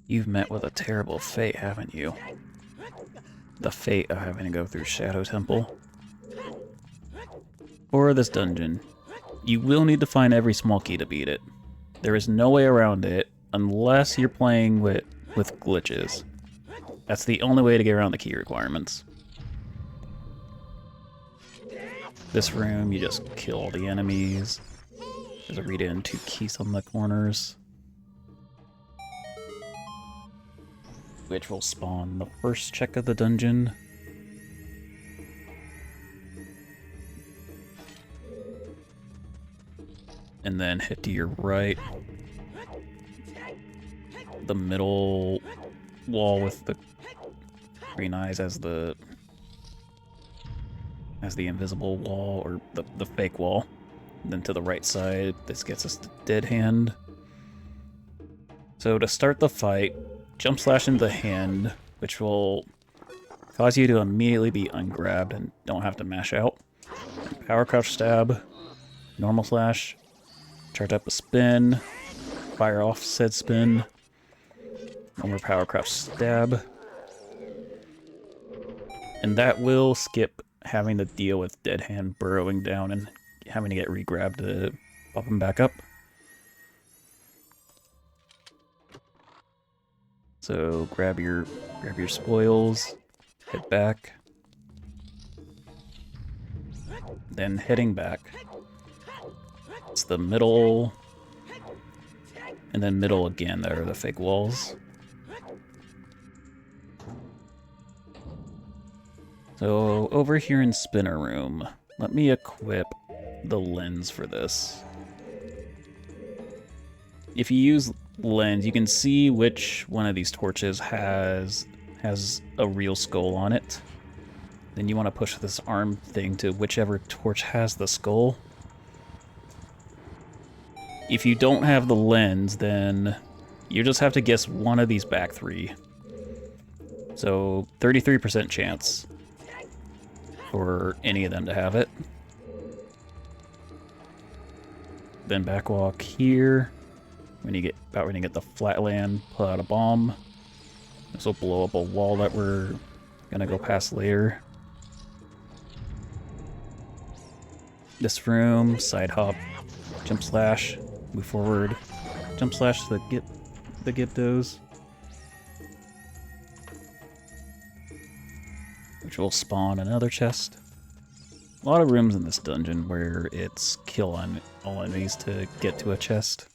You've met with a terrible fate, haven't you? The fate of having to go through Shadow Temple. For this dungeon, you will need to find every small key to beat it. There is no way around it unless you're playing with glitches. That's the only way to get around the key requirements. This room, you just kill all the enemies. There's a read in 2 keys on the corners, which will spawn the first check of the dungeon. And then hit to your right. The middle wall with the green eyes as the invisible wall, or the fake wall. And then to the right side, this gets us to Dead Hand. So to start the fight, jump slash into the hand, which will cause you to immediately be ungrabbed and don't have to mash out. And power crouch stab, normal slash, charge up a spin, fire off said spin, one more power crouch stab. And that will skip having to deal with Dead Hand burrowing down and having to get re-grabbed to pop him back up. So grab your spoils, head back, then heading back. It's the middle, and then middle again. There are the fake walls. So over here in Spinner Room, let me equip the lens for this. If you use lens, you can see which one of these torches has a real skull on it. Then you want to push this arm thing to whichever torch has the skull. If you don't have the lens, then you just have to guess one of these back 3. So 33% chance for any of them to have it. Then backwalk here. When you get the flat land, pull out a bomb. This will blow up a wall that we're gonna go past later. This room, side hop, jump slash, move forward, jump slash the Gyptos, which will spawn another chest. A lot of rooms in this dungeon where it's kill on all enemies to get to a chest.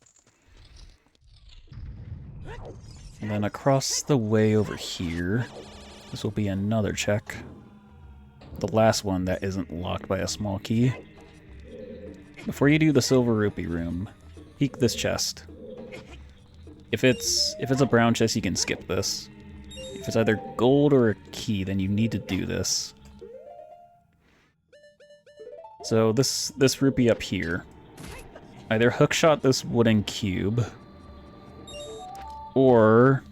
And then across the way over here, this will be another check. The last one that isn't locked by a small key. Before you do the silver rupee room, peek this chest. If it's a brown chest, you can skip this. If it's either gold or a key, then you need to do this. So this rupee up here, either hookshot this wooden cube, or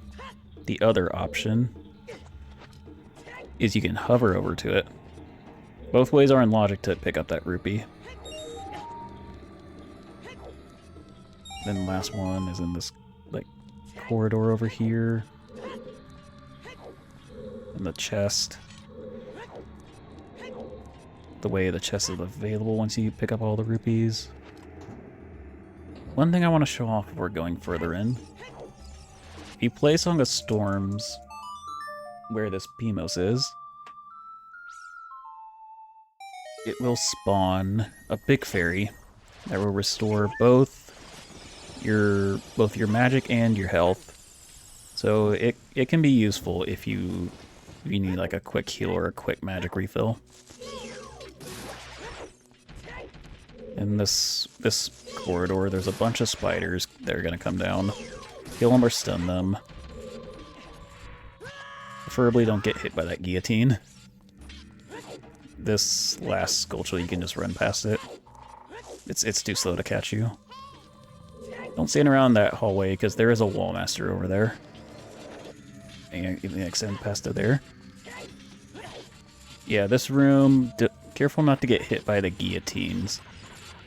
the other option is you can hover over to it. Both ways are in logic to pick up that rupee. Then the last one is in this like corridor over here. And the chest. The way the chest is available once you pick up all the rupees. One thing I want to show off before going further in. If you play Song of Storms, where this Pimos is, it will spawn a big fairy that will restore both your magic and your health. So it can be useful if you need like a quick heal or a quick magic refill. In this corridor, there's a bunch of spiders that are gonna come down. Kill them or stun them. Preferably don't get hit by that guillotine. This last Skulltula, you can just run past it. It's too slow to catch you. Don't stand around that hallway, because there is a wall master over there. And you can extend past it there. Yeah, this room, careful not to get hit by the guillotines.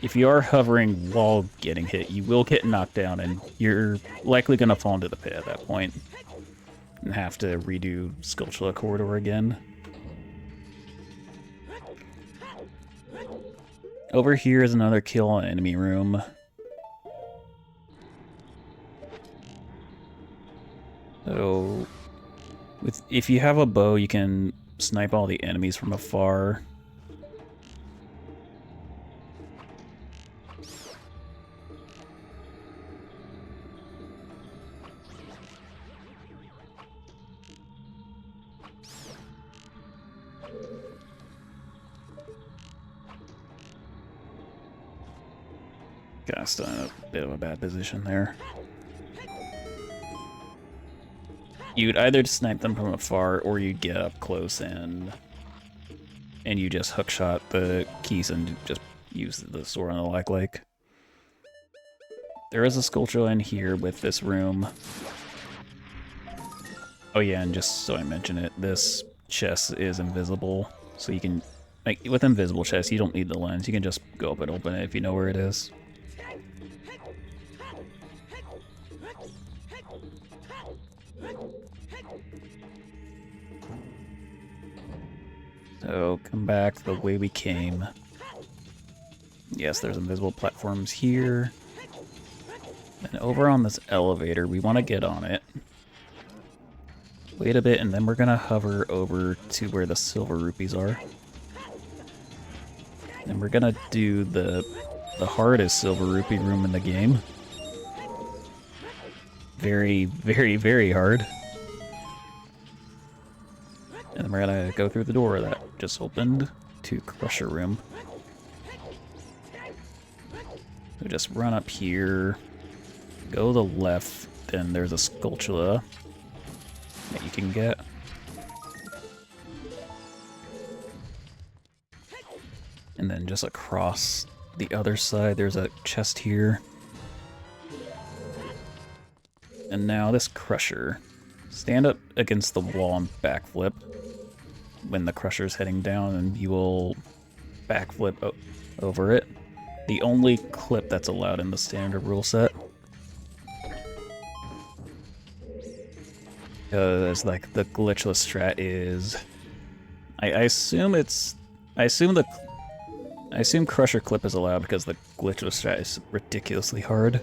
if you are hovering while getting hit, you will get knocked down, and you're likely going to fall into the pit at that point and have to redo Sculptula Corridor again. Over here is another kill enemy room. So, if you have a bow, you can snipe all the enemies from afar. Got us in a bit of a bad position there. You'd either snipe them from afar, or you'd get up close and you just hookshot the keys and just use the sword on the like. There is a Sculpture in here with this room. Oh yeah, and just so I mention it, this chest is invisible, so you can, like, with invisible chests, you don't need the lens. You can just go up and open it if you know where it is. So, come back the way we came. Yes, there's invisible platforms here. And over on this elevator, we want to get on it. Wait a bit, and then we're going to hover over to where the silver rupees are. And we're going to do the hardest silver rupee room in the game. Very, very, very hard. And then we're going to go through the door that just opened to Crusher Room. So just run up here, go to the left, then there's a Sculptula that you can get. And then just across the other side, there's a chest here. And now this Crusher. Stand up against the wall and backflip when the Crusher's heading down, and you will backflip over it. The only clip that's allowed in the standard rule set. Because, like, the glitchless strat is... I assume Crusher clip is allowed because the glitchless strat is ridiculously hard.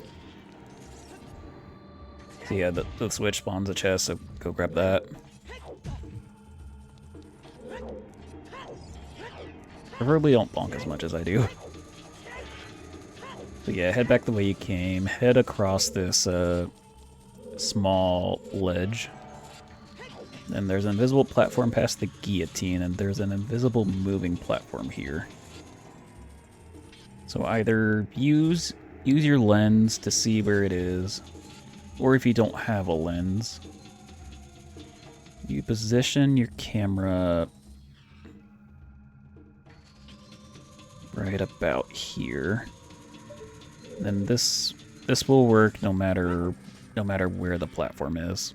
So yeah, the switch spawns a chest, so go grab that. Preferably don't bonk as much as I do. So yeah, head back the way you came, head across this small ledge. Then there's an invisible platform past the guillotine, and there's an invisible moving platform here. So either use your lens to see where it is, or if you don't have a lens, you position your camera right about here. Then this will work no matter where the platform is.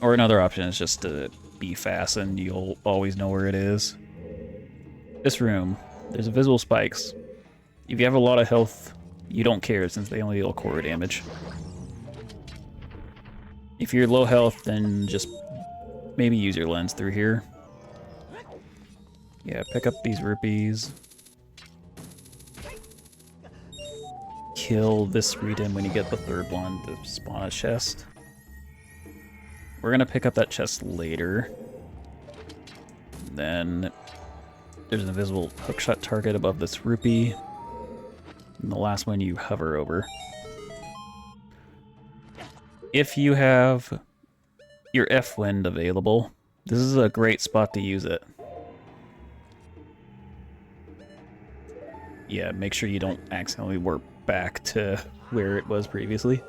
Or another option is just to be fast and you'll always know where it is. This room, there's invisible spikes. If you have a lot of health, you don't care since they only deal core damage. If you're low health, then just maybe use your lens through here. Yeah, pick up these rupees. Kill this Reedem when you get the third one to spawn a chest. We're gonna pick up that chest later. Then there's an invisible hookshot target above this rupee. And the last one you hover over. If you have your F-Wind available, this is a great spot to use it. Yeah, make sure you don't accidentally warp back to where it was previously.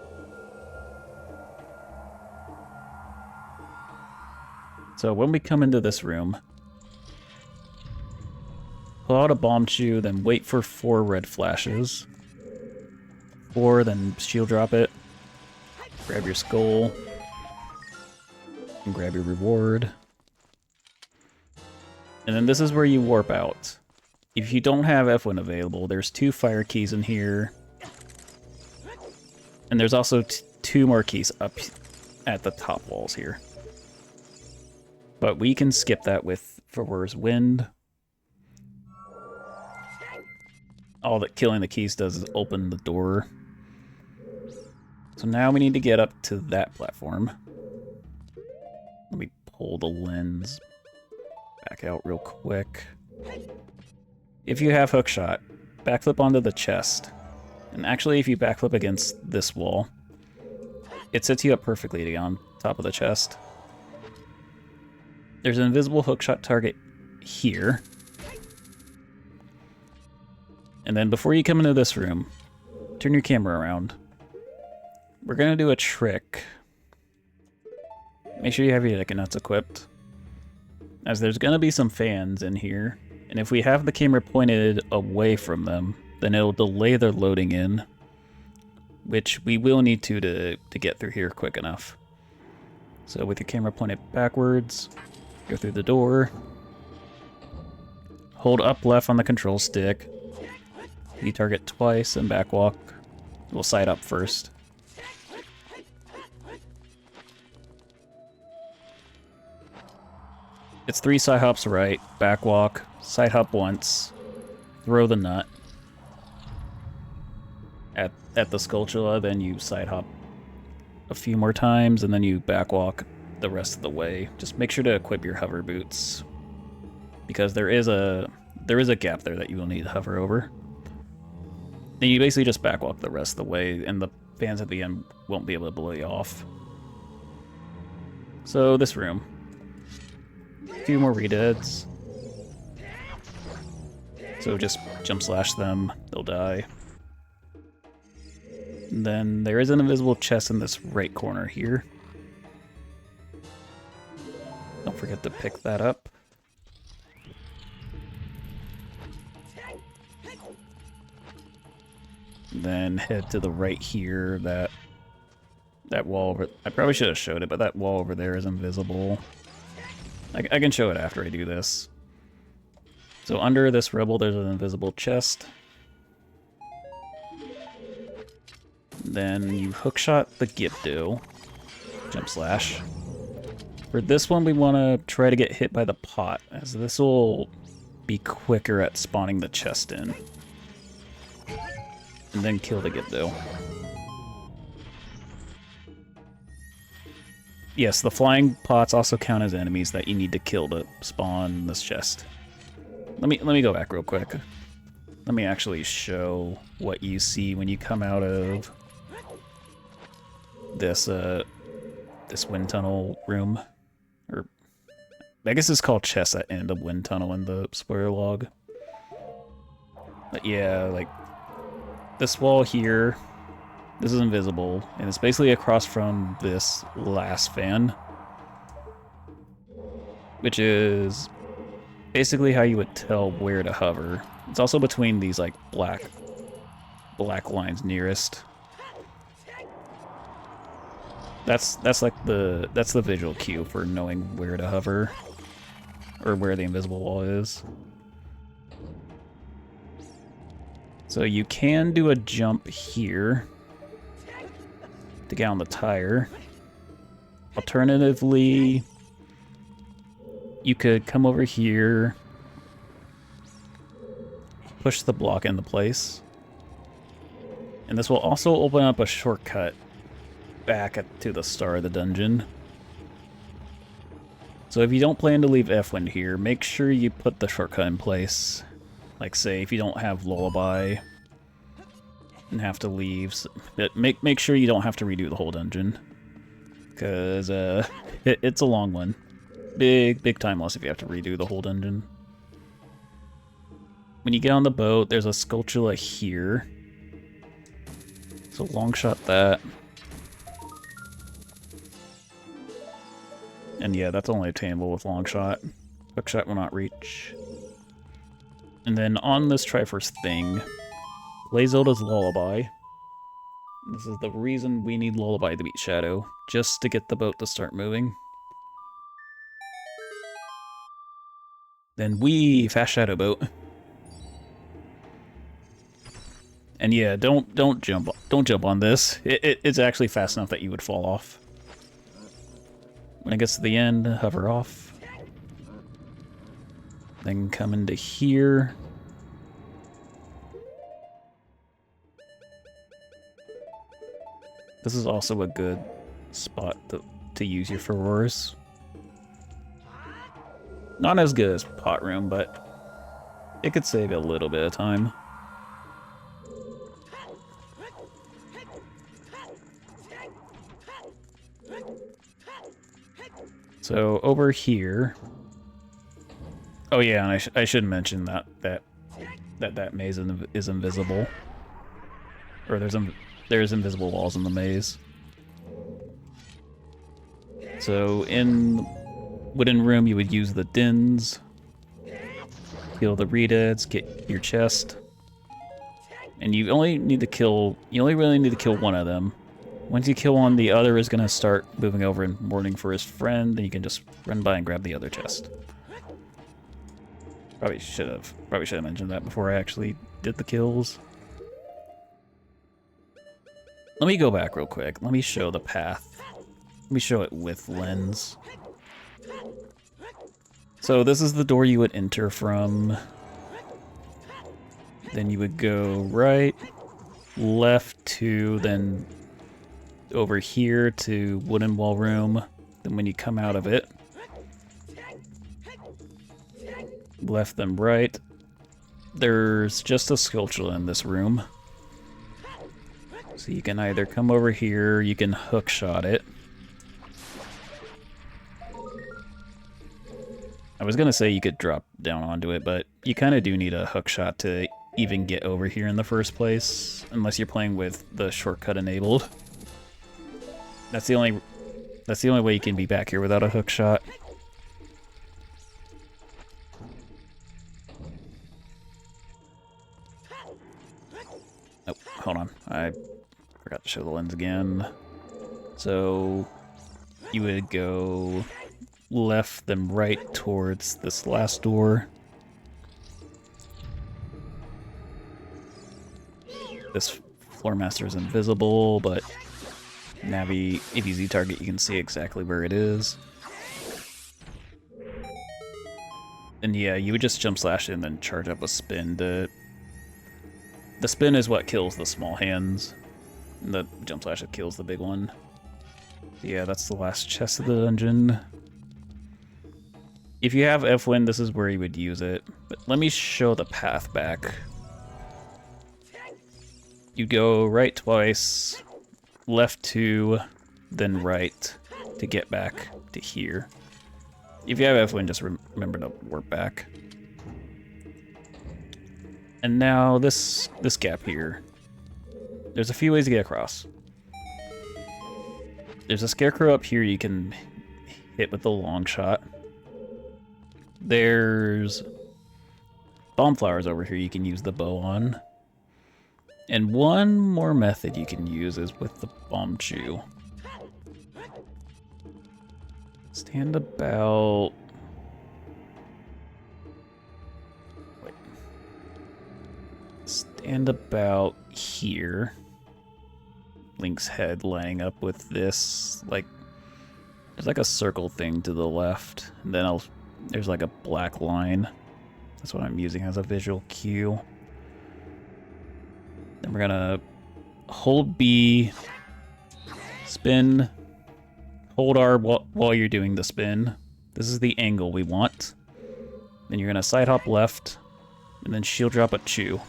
So when we come into this room, pull out a bomb shoe, then wait for 4 red flashes. 4, then shield drop it. Grab your skull. And grab your reward. And then this is where you warp out. If you don't have F1 available, there's 2 fire keys in here. And there's also 2 more keys up at the top walls here. But we can skip that with Forwar's Wind. All that killing the keys does is open the door. So now we need to get up to that platform. Let me pull the lens back out real quick. If you have hookshot, backflip onto the chest. And actually, if you backflip against this wall, it sets you up perfectly to get on top of the chest. There's an invisible hookshot target here. And then before you come into this room, turn your camera around. We're gonna do a trick. Make sure you have your deck nuts equipped, as there's gonna be some fans in here, and if we have the camera pointed away from them, then it'll delay their loading in, which we will need to get through here quick enough. So with your camera pointed backwards, go through the door, hold up left on the control stick, you target twice and backwalk. We'll side up first. It's 3 side hops right, backwalk, side hop once, throw the nut at the Skulltula, then you side hop a few more times, and then you backwalk the rest of the way. Just make sure to equip your hover boots, because there is a gap there that you will need to hover over. Then you basically just backwalk the rest of the way, and the fans at the end won't be able to blow you off. So this room. A few more redeads. So just jump slash them, they'll die. And then there is an invisible chest in this right corner here. Don't forget to pick that up. Then head to the right here. That wall over, I probably should have showed it, but that wall over there is invisible. I can show it after I do this. So under this rebel, there's an invisible chest. Then you hookshot the Gipdo. Jump slash. For this one, we want to try to get hit by the pot, as this will be quicker at spawning the chest in. And then kill the Gipdo. Yes, the flying pots also count as enemies that you need to kill to spawn this chest. Let me go back real quick. Let me actually show what you see when you come out of this this wind tunnel room. Or I guess it's called chest at end of wind tunnel in the spoiler log. But yeah, like this wall here, this is invisible, and it's basically across from this last fan, which is basically how you would tell where to hover. It's also between these like black lines nearest. That's like the visual cue for knowing where to hover, or where the invisible wall is. So you can do a jump here to get on the tire. Alternatively, you could come over here, push the block into place, and this will also open up a shortcut back to the start of the dungeon. So if you don't plan to leave F-Wind here, make sure you put the shortcut in place. Like say if you don't have Lullaby and have to leave, but make sure you don't have to redo the whole dungeon, because it's a long one. Big time loss if you have to redo the whole dungeon. When you get on the boat, there's a Skulltula here. So long shot that. And yeah, that's only attainable with long shot. Hook shot will not reach. And then on this Triforce thing, play Zelda's Lullaby. This is the reason we need Lullaby to beat Shadow, just to get the boat to start moving. Then we fast Shadow Boat. And yeah, don't jump on this. It's actually fast enough that you would fall off. When it gets to the end, hover off. Then come into here. This is also a good spot to use your furrows. Not as good as pot room, but it could save you a little bit of time. So over here. Oh yeah, and I should mention that maze is invisible, or there's invisible walls in the maze. So in wooden room, you would use the dins, kill the redeads, get your chest, and you only really need to kill one of them. Once you kill one, the other is gonna start moving over and mourning for his friend, then you can just run by and grab the other chest. Probably should have mentioned that before I actually did the kills. Let me go back real quick. Let me show the path. Let me show it with lens. So this is the door you would enter from. Then you would go right, left to, then over here to wooden wall room. Then when you come out of it, left then right. There's just a sculpture in this room. So you can either come over here, you can hook shot it. I was gonna say you could drop down onto it, but you kind of do need a hook shot to even get over here in the first place, unless you're playing with the shortcut enabled. That's the only way you can be back here without a hook shot. Oh, hold on. I forgot to show the lens again. So you would go left, then right towards this last door. This floor master is invisible, but Navi, if you Z-target, you can see exactly where it is. And yeah, you would just jump slash in and then charge up a spin to... The spin is what kills the small hands. And the jump slash that kills the big one. Yeah, that's the last chest of the dungeon. If you have F-Win, this is where you would use it. But let me show the path back. You go right twice, left 2, then right to get back to here. If you have F-Win, just remember to warp back. And now this gap here. There's a few ways to get across. There's a scarecrow up here you can hit with the long shot. There's bomb flowers over here you can use the bow on. And one more method you can use is with the bomb chew. Stand about... Wait. Stand about here. Link's head lining up with this, like... There's like a circle thing to the left. And then there's like a black line. That's what I'm using as a visual cue. Then we're gonna hold B, spin, hold R while you're doing the spin. This is the angle we want. Then you're gonna side hop left, and then shield drop a chew.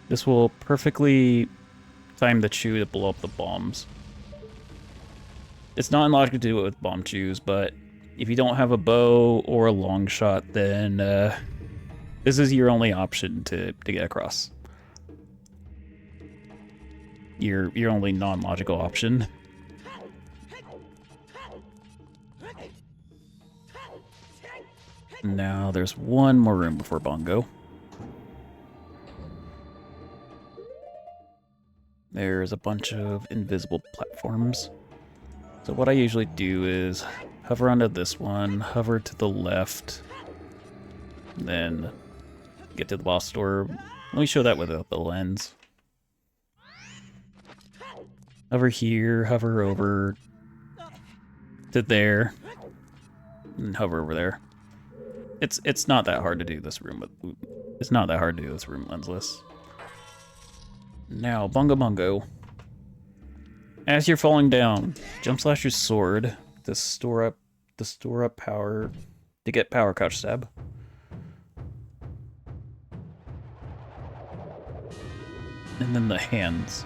This will perfectly time the chew to blow up the bombs. It's not illogical to do it with bomb chews, but if you don't have a bow or a long shot, then this is your only option to get across. Your only non-logical option. Now there's one more room before Bongo. There's a bunch of invisible platforms. So what I usually do is hover onto this one, hover to the left, then get to the boss door, Let me show that without the lens. Hover here, hover over to there, and hover over there. It's not that hard to do this room, but it's not that hard to do this room lensless. Now, Bungo Bungo. As you're falling down, jump slash your sword to store up power to get power couch stab. And then the hands.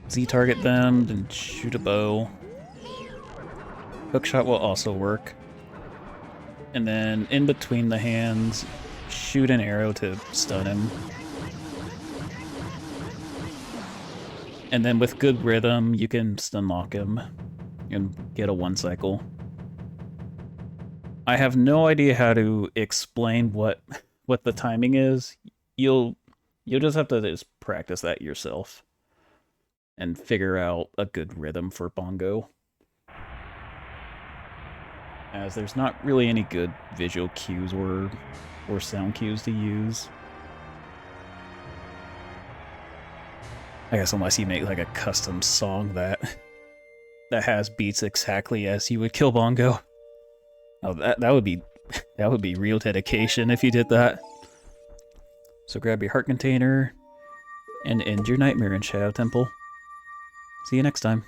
Z target them, then shoot a bow. Hookshot will also work. And then in between the hands, shoot an arrow to stun him. And then with good rhythm, you can stun lock him and get a 1 cycle. I have no idea how to explain what the timing is. You'll just have to just practice that yourself and figure out a good rhythm for Bongo. As there's not really any good visual cues or sound cues to use. I guess unless you make like a custom song that has beats exactly as you would kill Bongo. Oh, that would be real dedication if you did that. So grab your heart container and end your nightmare in Shadow Temple. See you next time.